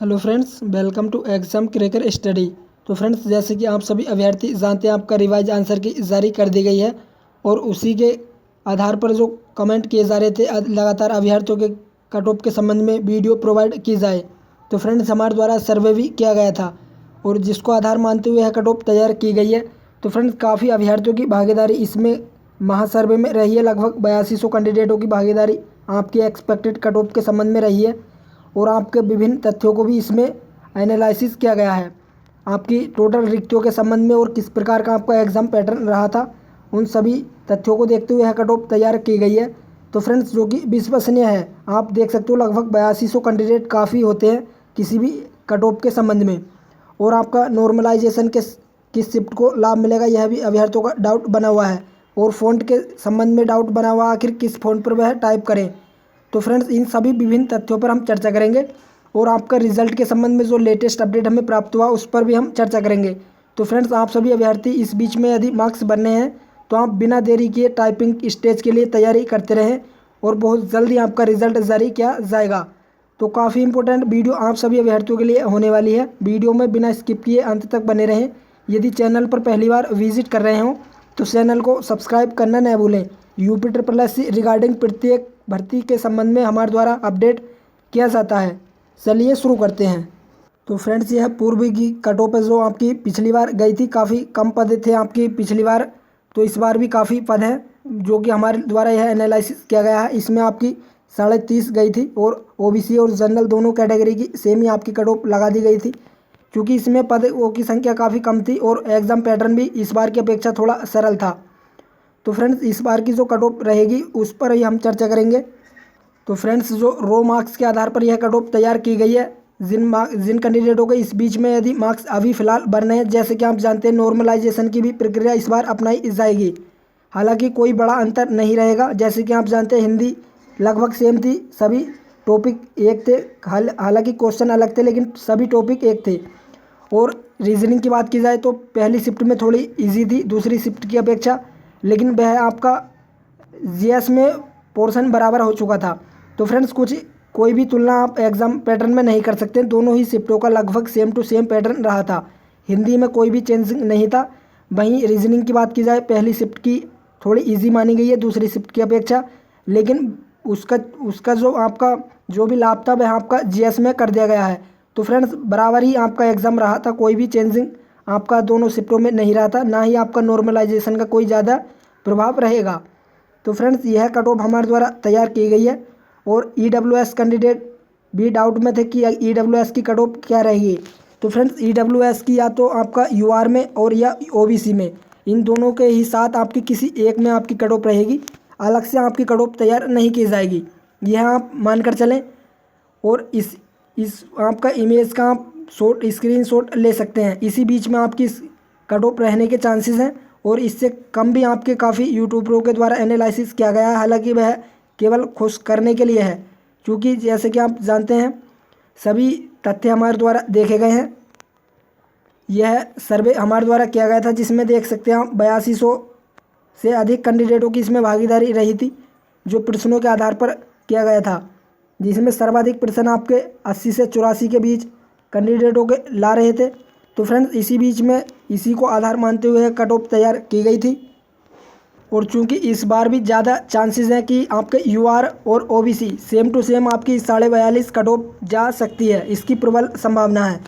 Hello friends, welcome to exam cracker study. तो friends, जैसे कि आप सभी अभ्यर्थी जानते हैं, आपका रिवाइज आंसर की जारी कर दी गई है और उसी के आधार पर जो कमेंट किए जा रहे थे लगातार अभ्यर्थियों के कट ऑफ के संबंध में वीडियो प्रोवाइड की जाए। तो फ्रेंड्स, हमारे द्वारा सर्वे भी किया गया था और जिसको आधार मानते हुए यह कट ऑफ तैयार की गई है। तो फ्रेंड्स, काफ़ी अभ्यर्थियों की भागीदारी इसमें महासर्वे में रही है। लगभग 8200 कैंडिडेटों की भागीदारी आपकी एक्सपेक्टेड कट ऑफ के संबंध में रही है और आपके विभिन्न तथ्यों को भी इसमें एनालिसिस किया गया है। आपकी टोटल रिक्तियों के संबंध में और किस प्रकार का आपका एग्ज़ाम पैटर्न रहा था, उन सभी तथ्यों को देखते हुए यह कट ऑफ तैयार की गई है। तो फ्रेंड्स, जो कि विश्वसनीय है, आप देख सकते हो लगभग 8200 कैंडिडेट काफ़ी होते हैं किसी भी कट ऑफ के संबंध में। और आपका नॉर्मलाइजेशन के किस शिफ्ट को लाभ मिलेगा, यह भी अभ्यर्थियों का डाउट बना हुआ है। और फ़ॉन्ट के संबंध में डाउट बना हुआ, आखिर किस फ़ॉन्ट पर वह टाइप करें। तो फ्रेंड्स, इन सभी विभिन्न तथ्यों पर हम चर्चा करेंगे और आपका रिजल्ट के संबंध में जो लेटेस्ट अपडेट हमें प्राप्त हुआ उस पर भी हम चर्चा करेंगे। तो फ्रेंड्स, आप सभी अभ्यर्थी इस बीच में यदि मार्क्स बनने हैं तो आप बिना देरी किए टाइपिंग स्टेज के लिए तैयारी करते रहें और बहुत जल्दी आपका रिजल्ट जारी किया जाएगा। तो काफ़ी इंपॉर्टेंट वीडियो आप सभी अभ्यर्थियों के लिए होने वाली है। वीडियो में बिना स्किप किए अंत तक बने रहें। यदि चैनल पर पहली बार विजिट कर रहे हों तो चैनल को सब्सक्राइब करना न भूलें। यूपी SSC रिगार्डिंग प्रत्येक भर्ती के संबंध में हमारे द्वारा अपडेट किया जाता है। चलिए शुरू करते हैं। तो फ्रेंड्स, यह पूर्व की कट ऑफ जो आपकी पिछली बार गई थी, काफ़ी कम पद थे आपकी पिछली बार, तो इस बार भी काफ़ी पद हैं जो कि हमारे द्वारा यह एनालिसिस किया गया है। इसमें आपकी 30.5 गई थी और OBC और जनरल दोनों कैटेगरी की सेम ही आपकी कट ऑफ लगा दी गई थी, क्योंकि इसमें पदों की संख्या काफ़ी कम थी और एग्ज़ाम पैटर्न भी इस बार की अपेक्षा थोड़ा सरल था। तो फ्रेंड्स, इस बार की जो कट ऑफ रहेगी उस पर ही हम चर्चा करेंगे। तो फ्रेंड्स, जो रो मार्क्स के आधार पर यह कट ऑफ तैयार की गई है, जिन कैंडिडेटों के इस बीच में यदि मार्क्स अभी फ़िलहाल बन रहे हैं, जैसे कि आप जानते हैं नॉर्मलाइजेशन की भी प्रक्रिया इस बार अपनाई जाएगी। हालांकि कोई बड़ा अंतर नहीं रहेगा। जैसे कि आप जानते हैं हिंदी लगभग सेम थी, सभी टॉपिक एक थे, हालांकि क्वेश्चन अलग थे लेकिन सभी टॉपिक एक थे। और रीजनिंग की बात की जाए तो पहली शिफ्ट में थोड़ी ईजी थी दूसरी शिफ्ट की अपेक्षा, लेकिन वह आपका GS में पोर्शन बराबर हो चुका था। तो फ्रेंड्स, कोई भी तुलना आप एग्ज़ाम पैटर्न में नहीं कर सकते। दोनों ही शिफ्टों का लगभग सेम टू सेम पैटर्न रहा था। हिंदी में कोई भी चेंज नहीं था। वहीं रीजनिंग की बात की जाए, पहली शिफ्ट की थोड़ी इजी मानी गई है दूसरी शिफ्ट की अपेक्षा, लेकिन उसका जो आपका जो भी लाभ था वह आपका GS में कर दिया गया है। तो फ्रेंड्स, बराबर ही आपका एग्ज़ाम रहा था, कोई भी चेंजिंग आपका दोनों शिफ्टों में नहीं रहा था, ना ही आपका नॉर्मलाइजेशन का कोई ज़्यादा प्रभाव रहेगा। तो फ्रेंड्स, यह कट ऑफ हमारे द्वारा तैयार की गई है और EWS कैंडिडेट भी डाउट में थे कि EWS की कट ऑफ क्या रहेगी। तो फ्रेंड्स, EWS की या तो आपका UR में और या OBC में, इन दोनों के ही साथ आपकी किसी एक में आपकी कट ऑफ रहेगी। अलग से आपकी कट ऑफ तैयार नहीं की जाएगी, यह आप मानकर चलें। और इस आपका इमेज का आप स्क्रीनशॉट ले सकते हैं। इसी बीच में आपकी कट ऑफ रहने के चांसेस हैं और इससे कम भी आपके काफ़ी यूट्यूबरों के द्वारा एनालिसिस किया गया है। हालांकि वह केवल खुश करने के लिए है, क्योंकि जैसे कि आप जानते हैं सभी तथ्य हमारे द्वारा देखे गए हैं। यह सर्वे हमारे द्वारा किया गया था जिसमें देख सकते हैं आप 8200 से अधिक कैंडिडेटों की इसमें भागीदारी रही थी, जो प्रश्नों के आधार पर किया गया था, जिसमें सर्वाधिक प्रश्न आपके 80 से 84 के बीच कैंडिडेटों के ला रहे थे। तो फ्रेंड्स, इसी बीच में इसी को आधार मानते हुए कट ऑफ तैयार की गई थी। और चूंकि इस बार भी ज़्यादा चांसेस हैं कि आपके UR और OBC सेम टू सेम आपकी 42.5 कट ऑफ जा सकती है, इसकी प्रबल संभावना है।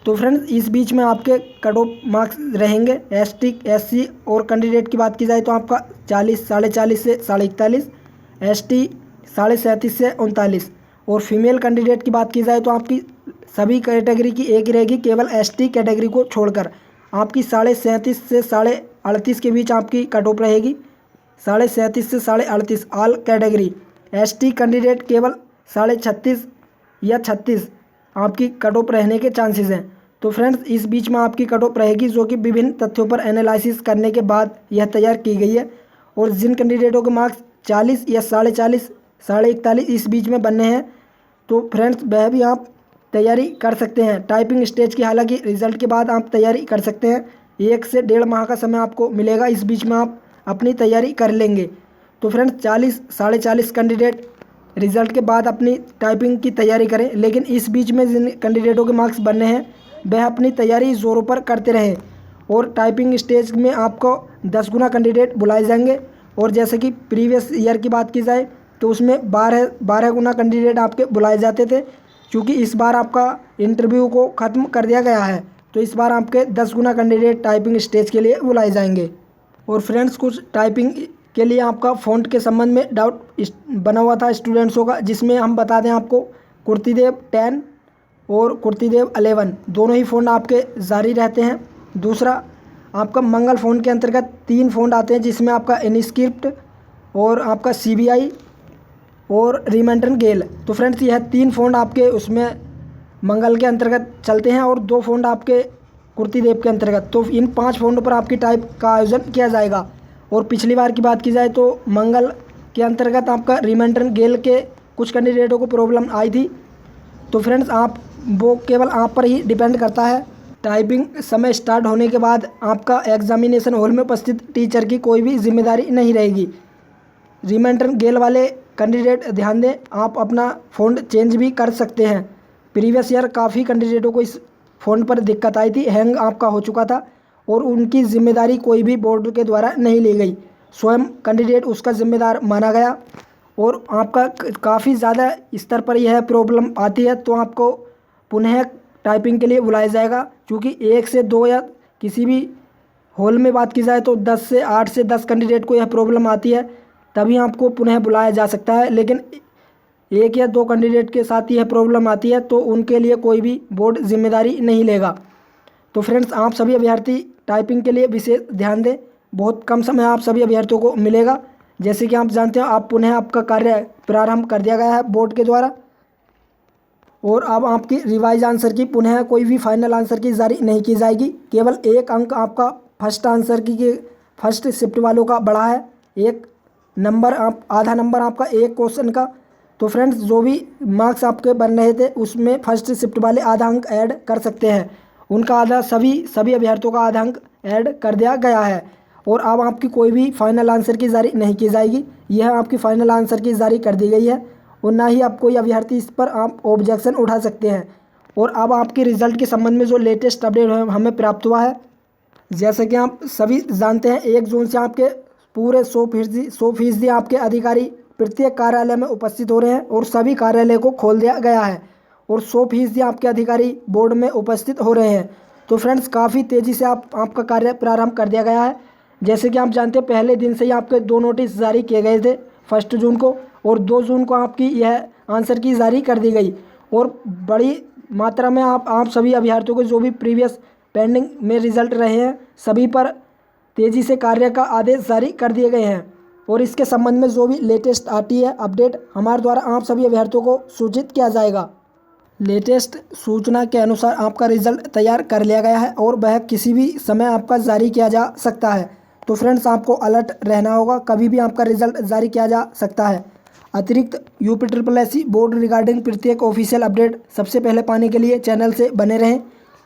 तो फ्रेंड्स, इस बीच में आपके कट ऑफ मार्क्स रहेंगे। ST SC और कैंडिडेट की बात की जाए तो आपका 40, 40.5 से 41, ST 37.5 से 39, और फीमेल कैंडिडेट की बात की जाए तो आपकी सभी कैटेगरी की एक ही रहेगी, केवल ST कैटेगरी को छोड़कर आपकी 37.5 से 38.5 के बीच आपकी कट ऑफ रहेगी। 37.5 से 38.5 ऑल कैटेगरी। ST कैंडिडेट केवल 36.5 या 36 आपकी कट ऑफ रहने के चांसेस हैं। तो फ्रेंड्स, इस बीच में आपकी कट ऑफ रहेगी, जो कि विभिन्न तथ्यों पर एनालिसिस करने के बाद यह तैयार की गई है। और जिन कैंडिडेटों के मार्क्स 40 या 40.5, 41 इस बीच में बनने हैं, तो फ्रेंड्स वह भी आप तैयारी कर सकते हैं टाइपिंग स्टेज की। हालांकि रिजल्ट के बाद आप तैयारी कर सकते हैं, 1 से 1.5 माह का समय आपको मिलेगा, इस बीच में आप अपनी तैयारी कर लेंगे। तो फ्रेंड्स, 40, 40.5 कैंडिडेट रिजल्ट के बाद अपनी टाइपिंग की तैयारी करें। लेकिन इस बीच में जिन कैंडिडेटों के मार्क्स बनने हैं वह अपनी तैयारी ज़ोरों पर करते रहें और टाइपिंग स्टेज में आपको 10 गुना कैंडिडेट बुलाए जाएंगे। और जैसे कि प्रीवियस ईयर की बात की जाए तो उसमें 12 गुना कैंडिडेट आपके बुलाए जाते थे। क्योंकि इस बार आपका इंटरव्यू को ख़त्म कर दिया गया है तो इस बार आपके 10 गुना कैंडिडेट टाइपिंग स्टेज के लिए बुलाए जाएंगे। और फ्रेंड्स, कुछ टाइपिंग के लिए आपका फ़ॉन्ट के संबंध में डाउट बना हुआ था स्टूडेंट्सों का, जिसमें हम बता दें आपको कुर्तीदेव 10 और कुर्तीदेव 11 दोनों ही फ़ॉन्ट आपके जारी रहते हैं। दूसरा, आपका मंगल फ़ॉन्ट के अंतर्गत 3 फ़ॉन्ट आते हैं जिसमें आपका इनस्क्रिप्ट और आपका CBI और रिमेंटन गेल। तो फ्रेंड्स, यह 3 फ़ॉन्ट आपके उसमें मंगल के अंतर्गत चलते हैं और 2 फ़ॉन्ट आपके कुर्तीदेव के अंतर्गत। तो इन 5 फ़ॉन्टों पर आपकी टाइप का आयोजन किया जाएगा। और पिछली बार की बात की जाए तो मंगल के अंतर्गत आपका रिमेंटन गेल के कुछ कैंडिडेटों को प्रॉब्लम आई थी। तो फ्रेंड्स, वो केवल आप पर ही डिपेंड करता है। टाइपिंग समय स्टार्ट होने के बाद आपका एग्जामिनेशन हॉल में उपस्थित टीचर की कोई भी जिम्मेदारी नहीं रहेगी। रिमेंटन गेल वाले कैंडिडेट ध्यान दें, आप अपना फ़ॉन्ट चेंज भी कर सकते हैं। प्रीवियस ईयर काफ़ी कैंडिडेटों को इस फ़ॉन्ट पर दिक्कत आई थी, हैंग आपका हो चुका था और उनकी जिम्मेदारी कोई भी बोर्ड के द्वारा नहीं ली गई। स्वयं कैंडिडेट उसका जिम्मेदार माना गया और आपका काफ़ी ज़्यादा स्तर पर यह प्रॉब्लम आती है तो आपको पुनः टाइपिंग के लिए बुलाया जाएगा। क्योंकि 1 से 2 या किसी भी हॉल में बात की जाए तो 8 से 10 कैंडिडेट को यह प्रॉब्लम आती है, तभी आपको पुनः बुलाया जा सकता है। लेकिन 1 या 2 कैंडिडेट के साथ यह प्रॉब्लम आती है तो उनके लिए कोई भी बोर्ड जिम्मेदारी नहीं लेगा। तो फ्रेंड्स, आप सभी अभ्यर्थी टाइपिंग के लिए विशेष ध्यान दें। बहुत कम समय आप सभी अभ्यर्थियों को मिलेगा। जैसे कि आप जानते हो, आप पुनः आपका कार्य प्रारंभ कर दिया गया है बोर्ड के द्वारा और अब आपकी रिवाइज आंसर की पुनः कोई भी फाइनल आंसर की जारी नहीं की जाएगी। केवल 1 अंक आपका फर्स्ट आंसर की के फर्स्ट शिफ्ट वालों का बढ़ा है, 1 नंबर आधा नंबर आपका एक क्वेश्चन का। तो फ्रेंड्स, जो भी मार्क्स आपके बन रहे थे उसमें फर्स्ट शिफ्ट वाले आधा अंक ऐड कर सकते हैं, उनका आधा सभी अभ्यर्थियों का आधा अंक ऐड कर दिया गया है। और अब आपकी कोई भी फाइनल आंसर की जारी नहीं की जाएगी, यह आपकी फाइनल आंसर की जारी कर दी गई है और ना ही आप कोई अभ्यर्थी इस पर आप ऑब्जेक्शन उठा सकते हैं। और अब आपके रिज़ल्ट के संबंध में जो लेटेस्ट अपडेट हमें प्राप्त हुआ है, जैसे कि आप सभी जानते हैं 1 जून से आपके पूरे 100% आपके अधिकारी प्रत्येक कार्यालय में उपस्थित हो रहे हैं और सभी कार्यालय को खोल दिया गया है और 100% आपके अधिकारी बोर्ड में उपस्थित हो रहे हैं। तो फ्रेंड्स, काफ़ी तेज़ी से आपका कार्य प्रारंभ कर दिया गया है। जैसे कि आप जानते हैं, पहले दिन से ही आपके 2 नोटिस जारी किए गए थे, 1 जून को और 2 जून को आपकी यह आंसर की जारी कर दी गई। और बड़ी मात्रा में आप सभी अभ्यर्थियों को जो भी प्रीवियस पेंडिंग में रिजल्ट रहे हैं सभी पर तेज़ी से कार्य का आदेश जारी कर दिए गए हैं। और इसके संबंध में जो भी लेटेस्ट आती है अपडेट हमारे द्वारा आप सभी अभ्यर्थियों को सूचित किया जाएगा। लेटेस्ट सूचना के अनुसार आपका रिजल्ट तैयार कर लिया गया है और वह किसी भी समय आपका जारी किया जा सकता है। तो फ्रेंड्स, आपको अलर्ट रहना होगा, कभी भी आपका रिजल्ट जारी किया जा सकता है। अतिरिक्त UPSSC बोर्ड रिगार्डिंग प्रत्येक ऑफिशियल अपडेट सबसे पहले पाने के लिए चैनल से बने रहें।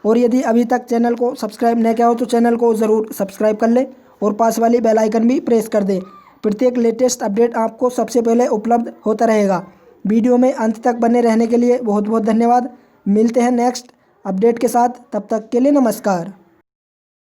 और यदि अभी तक चैनल को सब्सक्राइब नहीं किया हो तो चैनल को ज़रूर सब्सक्राइब कर लें और पास वाली बेल आइकन भी प्रेस कर दें। प्रत्येक लेटेस्ट अपडेट आपको सबसे पहले उपलब्ध होता रहेगा। वीडियो में अंत तक बने रहने के लिए बहुत बहुत धन्यवाद। मिलते हैं नेक्स्ट अपडेट के साथ, तब तक के लिए नमस्कार।